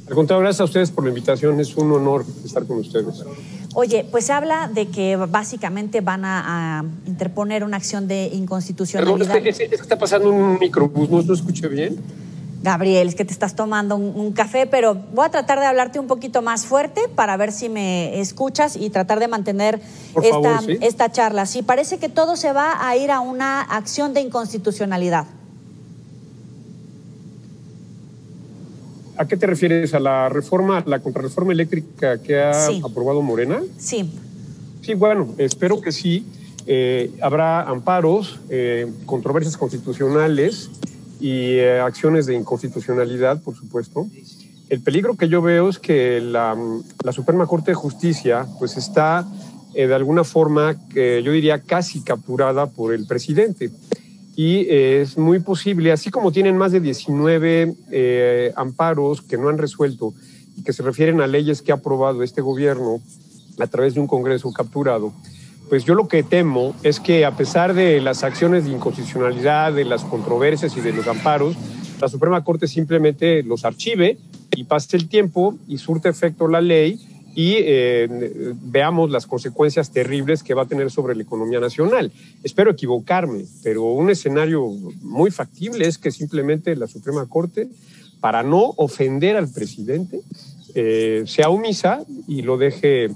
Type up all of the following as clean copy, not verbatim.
Al contrario, gracias a ustedes por la invitación. Es un honor estar con ustedes. Oye, pues se habla de que básicamente van a interponer una acción de inconstitucionalidad. Perdón, es que está pasando un microbús, ¿no escuché bien? Gabriel, es que te estás tomando un café, pero voy a tratar de hablarte un poquito más fuerte para ver si me escuchas y tratar de mantener esta charla. Sí, parece que todo se va a ir a una acción de inconstitucionalidad. ¿A qué te refieres? ¿A la reforma, la contrarreforma eléctrica que ha aprobado Morena? Sí. Sí, bueno, espero que sí. Habrá amparos, controversias constitucionales y acciones de inconstitucionalidad, por supuesto. El peligro que yo veo es que la Suprema Corte de Justicia pues está de alguna forma, yo diría, casi capturada por el presidente. Y es muy posible, así como tienen más de 19 amparos que no han resuelto y que se refieren a leyes que ha aprobado este gobierno a través de un Congreso capturado, pues yo lo que temo es que a pesar de las acciones de inconstitucionalidad, de las controversias y de los amparos, la Suprema Corte simplemente los archive y pase el tiempo y surte efecto la ley y veamos las consecuencias terribles que va a tener sobre la economía nacional. Espero equivocarme, pero un escenario muy factible es que simplemente la Suprema Corte, para no ofender al presidente, sea omisa y lo deje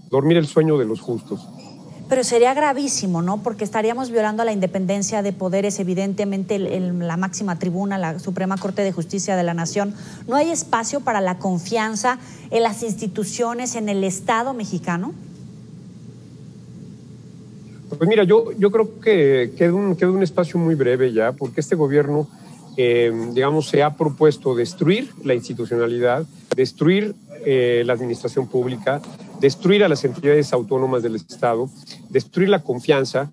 dormir el sueño de los justos. Pero sería gravísimo, ¿no? Porque estaríamos violando la independencia de poderes, evidentemente, la máxima tribuna, la Suprema Corte de Justicia de la Nación. ¿No hay espacio para la confianza en las instituciones, en el Estado mexicano? Pues mira, yo creo que queda un espacio muy breve ya, porque este gobierno, digamos, se ha propuesto destruir la institucionalidad, destruir la administración pública, destruir a las entidades autónomas del Estado, destruir la confianza,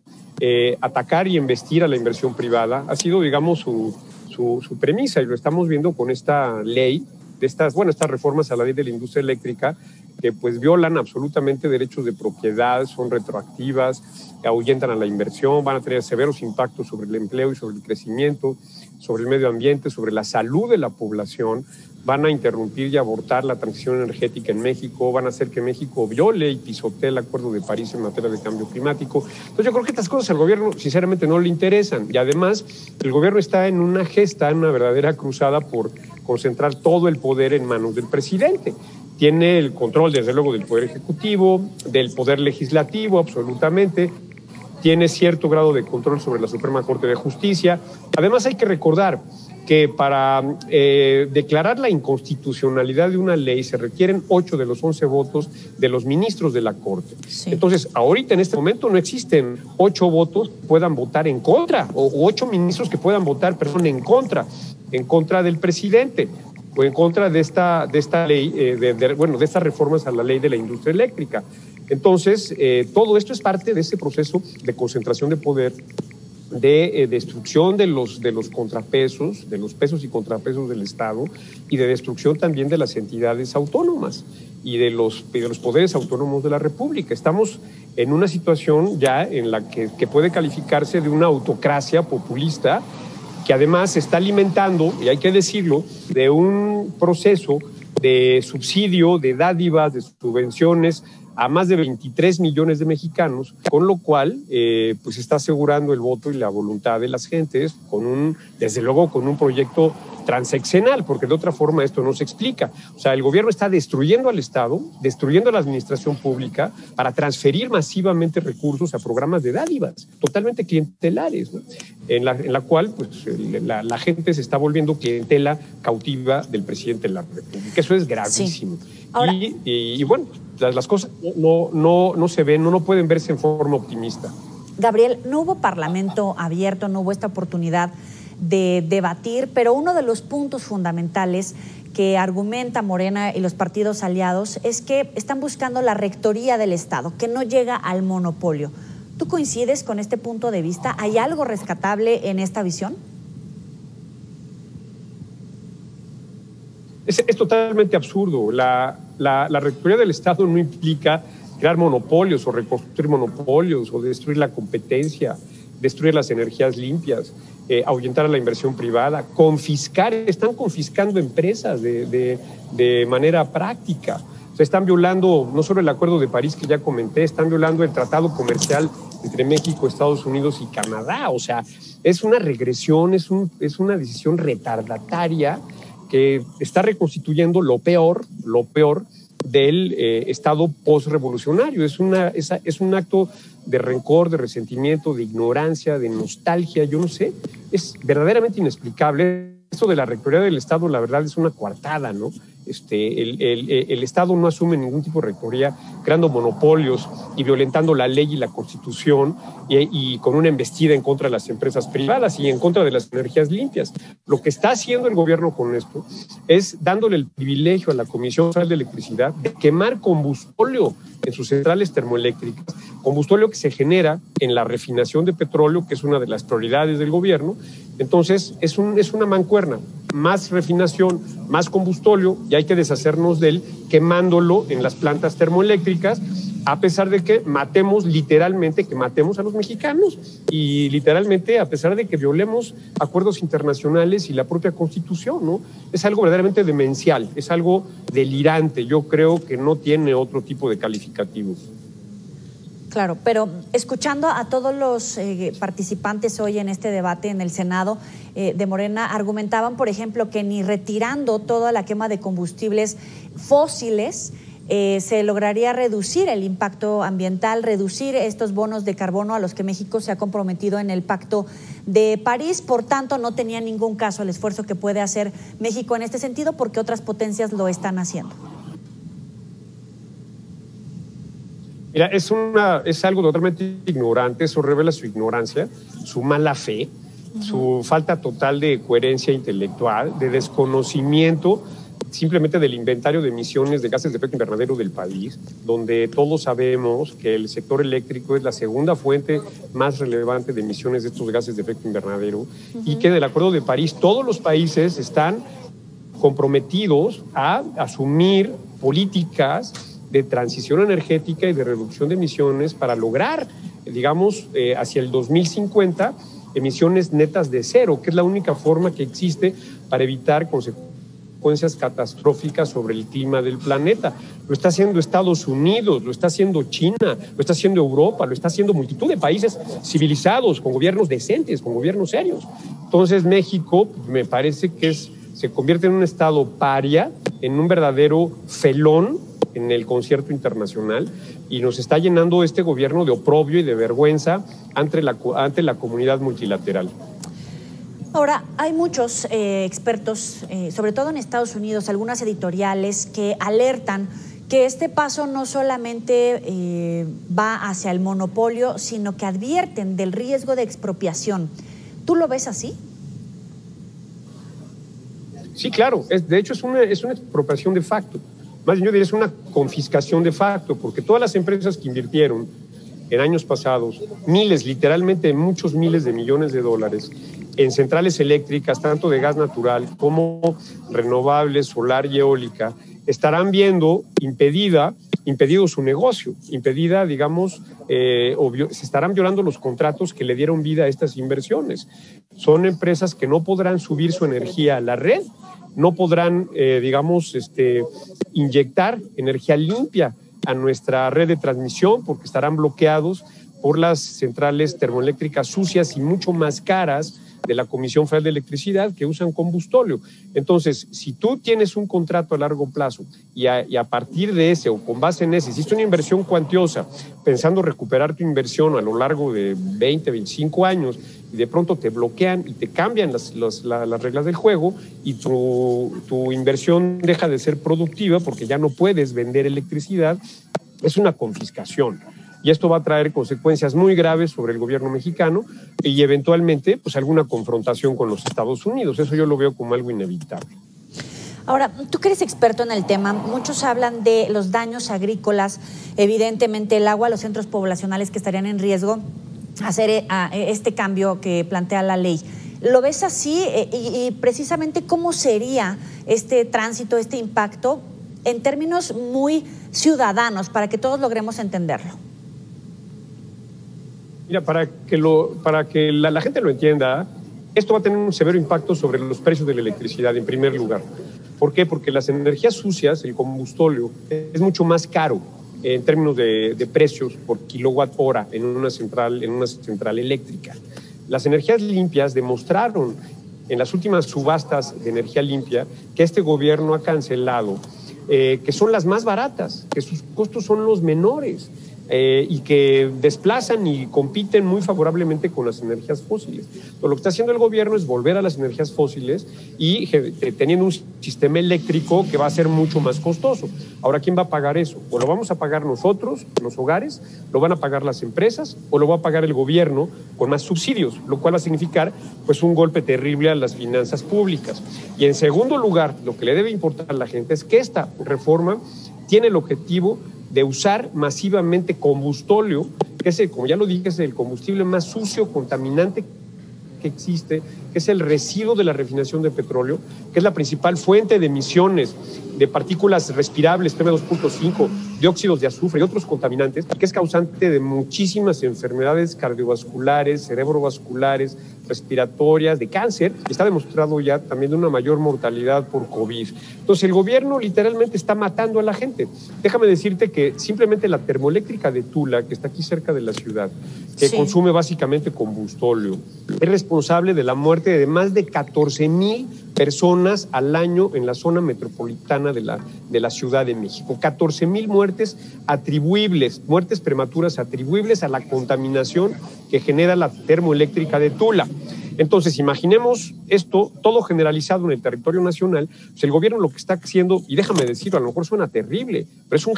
atacar y embestir a la inversión privada. Ha sido, digamos, su premisa, y lo estamos viendo con esta ley, estas reformas a la ley de la industria eléctrica, que pues violan absolutamente derechos de propiedad, son retroactivas, ahuyentan a la inversión, van a tener severos impactos sobre el empleo y sobre el crecimiento, sobre el medio ambiente, sobre la salud de la población, van a interrumpir y abortar la transición energética en México, van a hacer que México viole y pisotee el Acuerdo de París en materia de cambio climático. Entonces yo creo que estas cosas al gobierno sinceramente no le interesan, y además el gobierno está en una gesta, en una verdadera cruzada por concentrar todo el poder en manos del presidente. Tiene el control, desde luego, del Poder Ejecutivo, del Poder Legislativo, absolutamente. Tiene cierto grado de control sobre la Suprema Corte de Justicia. Además, hay que recordar que para declarar la inconstitucionalidad de una ley se requieren 8 de los 11 votos de los ministros de la Corte. Sí. Entonces, ahorita en este momento no existen 8 votos que puedan votar en contra, o 8 ministros que puedan votar, perdón, en contra del presidente, o en contra de esta ley, de estas reformas a la ley de la industria eléctrica. Entonces, todo esto es parte de ese proceso de concentración de poder, de destrucción de los contrapesos, de los pesos y contrapesos del Estado, y de destrucción también de las entidades autónomas y de los poderes autónomos de la República. Estamos en una situación ya en la que puede calificarse de una autocracia populista, que además se está alimentando, y hay que decirlo, de un proceso de subsidio, de dádivas, de subvenciones a más de 23 millones de mexicanos, con lo cual pues está asegurando el voto y la voluntad de las gentes, desde luego con un proyecto transeccional, porque de otra forma esto no se explica. O sea, el gobierno está destruyendo al Estado, destruyendo a la administración pública para transferir masivamente recursos a programas de dádivas totalmente clientelares, ¿no? en la cual pues, la gente se está volviendo clientela cautiva del presidente de la República. Eso es gravísimo. Sí. Ahora, y bueno, las cosas no se ven, no pueden verse en forma optimista. Gabriel, no hubo parlamento abierto, no hubo esta oportunidad de debatir, pero uno de los puntos fundamentales que argumenta Morena y los partidos aliados es que están buscando la rectoría del Estado, que no llega al monopolio. ¿Tú coincides con este punto de vista? ¿Hay algo rescatable en esta visión? Es totalmente absurdo. La rectoría del Estado no implica crear monopolios o reconstruir monopolios o destruir la competencia. destruir las energías limpias, ahuyentar a la inversión privada, están confiscando empresas de manera práctica. Se están violando no solo el Acuerdo de París que ya comenté, están violando el tratado comercial entre México, Estados Unidos y Canadá. O sea, es una regresión, es una decisión retardataria que está reconstituyendo lo peor del Estado postrevolucionario. Es un acto de rencor, de resentimiento, de ignorancia, de nostalgia, yo no sé. Es verdaderamente inexplicable. Esto de la rectoría del Estado, la verdad, es una coartada, ¿no? El Estado no asume ningún tipo de rectoría, creando monopolios y violentando la ley y la Constitución y con una embestida en contra de las empresas privadas y en contra de las energías limpias. Lo que está haciendo el gobierno con esto es dándole el privilegio a la Comisión Federal de Electricidad de quemar combustóleo en sus centrales termoeléctricas, combustóleo que se genera en la refinación de petróleo, que es una de las prioridades del gobierno. Entonces, es una mancuerna, más refinación, más combustóleo, y hay que deshacernos de él quemándolo en las plantas termoeléctricas, a pesar de que matemos a los mexicanos y literalmente a pesar de que violemos acuerdos internacionales y la propia Constitución, ¿no? Es algo verdaderamente demencial, es algo delirante. Yo creo que no tiene otro tipo de calificativos. Claro, pero escuchando a todos los participantes hoy en este debate en el Senado de Morena, argumentaban, por ejemplo, que ni retirando toda la quema de combustibles fósiles se lograría reducir el impacto ambiental, reducir estos bonos de carbono a los que México se ha comprometido en el Pacto de París. Por tanto, no tenía ningún caso el esfuerzo que puede hacer México en este sentido, porque otras potencias lo están haciendo. Mira, es algo totalmente ignorante, eso revela su ignorancia, su mala fe, su falta total de coherencia intelectual, de desconocimiento simplemente del inventario de emisiones de gases de efecto invernadero del país, donde todos sabemos que el sector eléctrico es la segunda fuente más relevante de emisiones de estos gases de efecto invernadero y que del Acuerdo de París todos los países están comprometidos a asumir políticas de transición energética y de reducción de emisiones para lograr, digamos, hacia el 2050, emisiones netas de cero, que es la única forma que existe para evitar consecuencias catastróficas sobre el clima del planeta. Lo está haciendo Estados Unidos, lo está haciendo China, lo está haciendo Europa, lo está haciendo multitud de países civilizados, con gobiernos decentes, con gobiernos serios. Entonces México, me parece que se convierte en un estado paria, en un verdadero felón en el concierto internacional, y nos está llenando este gobierno de oprobio y de vergüenza ante la comunidad multilateral. Ahora, hay muchos expertos, sobre todo en Estados Unidos, algunas editoriales que alertan que este paso no solamente va hacia el monopolio, sino que advierten del riesgo de expropiación. ¿Tú lo ves así? Sí, claro. De hecho, es una expropiación de facto. Más bien yo diría es una confiscación de facto, porque todas las empresas que invirtieron en años pasados literalmente muchos miles de millones de dólares en centrales eléctricas, tanto de gas natural como renovables, solar y eólica, estarán viendo impedido su negocio, digamos, se estarán violando los contratos que le dieron vida a estas inversiones. Son empresas que no podrán subir su energía a la red, no podrán, inyectar energía limpia a nuestra red de transmisión porque estarán bloqueados por las centrales termoeléctricas sucias y mucho más caras de la Comisión Federal de Electricidad que usan combustóleo. Entonces, si tú tienes un contrato a largo plazo y a partir de ese o con base en ese hiciste una inversión cuantiosa pensando recuperar tu inversión a lo largo de 20, 25 años y de pronto te bloquean y te cambian las reglas del juego y tu inversión deja de ser productiva porque ya no puedes vender electricidad, es una confiscación. Y esto va a traer consecuencias muy graves sobre el gobierno mexicano y eventualmente pues alguna confrontación con los Estados Unidos. Eso yo lo veo como algo inevitable. Ahora, tú que eres experto en el tema, muchos hablan de los daños agrícolas, evidentemente el agua, los centros poblacionales que estarían en riesgo hacer este cambio que plantea la ley. ¿Lo ves así? Y precisamente, ¿cómo sería este tránsito, este impacto en términos muy ciudadanos para que todos logremos entenderlo? Mira, para que la gente lo entienda, esto va a tener un severo impacto sobre los precios de la electricidad, en primer lugar. ¿Por qué? Porque las energías sucias, el combustóleo, es mucho más caro en términos de precios por kilowatt hora en una central eléctrica. Las energías limpias demostraron en las últimas subastas de energía limpia que este gobierno ha cancelado, que son las más baratas, que sus costos son los menores. Y que desplazan y compiten muy favorablemente con las energías fósiles. Lo que está haciendo el gobierno es volver a las energías fósiles y teniendo un sistema eléctrico que va a ser mucho más costoso. Ahora, ¿quién va a pagar eso? ¿O lo vamos a pagar nosotros, los hogares? ¿Lo van a pagar las empresas? ¿O lo va a pagar el gobierno con más subsidios? Lo cual va a significar pues un golpe terrible a las finanzas públicas. Y en segundo lugar, lo que le debe importar a la gente es que esta reforma tiene el objetivo de usar masivamente combustóleo, que es, como ya lo dije, es el combustible más sucio, contaminante que existe, que es el residuo de la refinación de petróleo, que es la principal fuente de emisiones de partículas respirables, PM2.5, dióxidos de azufre y otros contaminantes, que es causante de muchísimas enfermedades cardiovasculares, cerebrovasculares, respiratorias, de cáncer, y está demostrado ya también de una mayor mortalidad por COVID. Entonces, el gobierno literalmente está matando a la gente. Déjame decirte que simplemente la termoeléctrica de Tula, que está aquí cerca de la ciudad, que consume básicamente combustóleo, es responsable de la muerte de más de 14,000 personas al año en la zona metropolitana de la Ciudad de México. 14,000 muertes atribuibles, muertes prematuras atribuibles a la contaminación que genera la termoeléctrica de Tula. Entonces, imaginemos esto todo generalizado en el territorio nacional. Pues el gobierno lo que está haciendo, y déjame decirlo, a lo mejor suena terrible, pero es un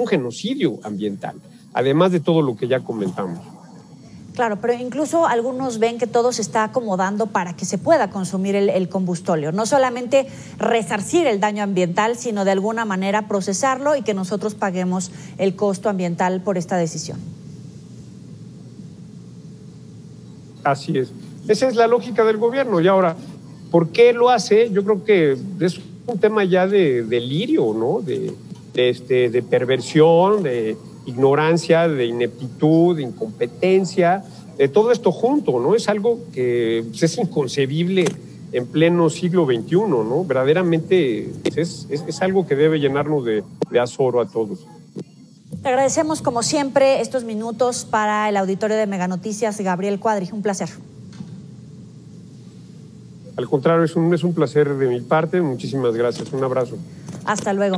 genocidio ambiental, además de todo lo que ya comentamos. Claro, pero incluso algunos ven que todo se está acomodando para que se pueda consumir el combustóleo. No solamente resarcir el daño ambiental, sino de alguna manera procesarlo y que nosotros paguemos el costo ambiental por esta decisión. Así es. Esa es la lógica del gobierno. Y ahora, ¿por qué lo hace? Yo creo que es un tema ya de delirio, ¿no? De perversión, de ignorancia, de ineptitud, de incompetencia, de todo esto junto, ¿no? Es algo que es inconcebible en pleno siglo XXI, ¿no? Verdaderamente es algo que debe llenarnos de azoro a todos. Te agradecemos como siempre estos minutos para el auditorio de Mega Noticias, Gabriel Cuadri, un placer. Al contrario, es un placer de mi parte, muchísimas gracias, un abrazo. Hasta luego.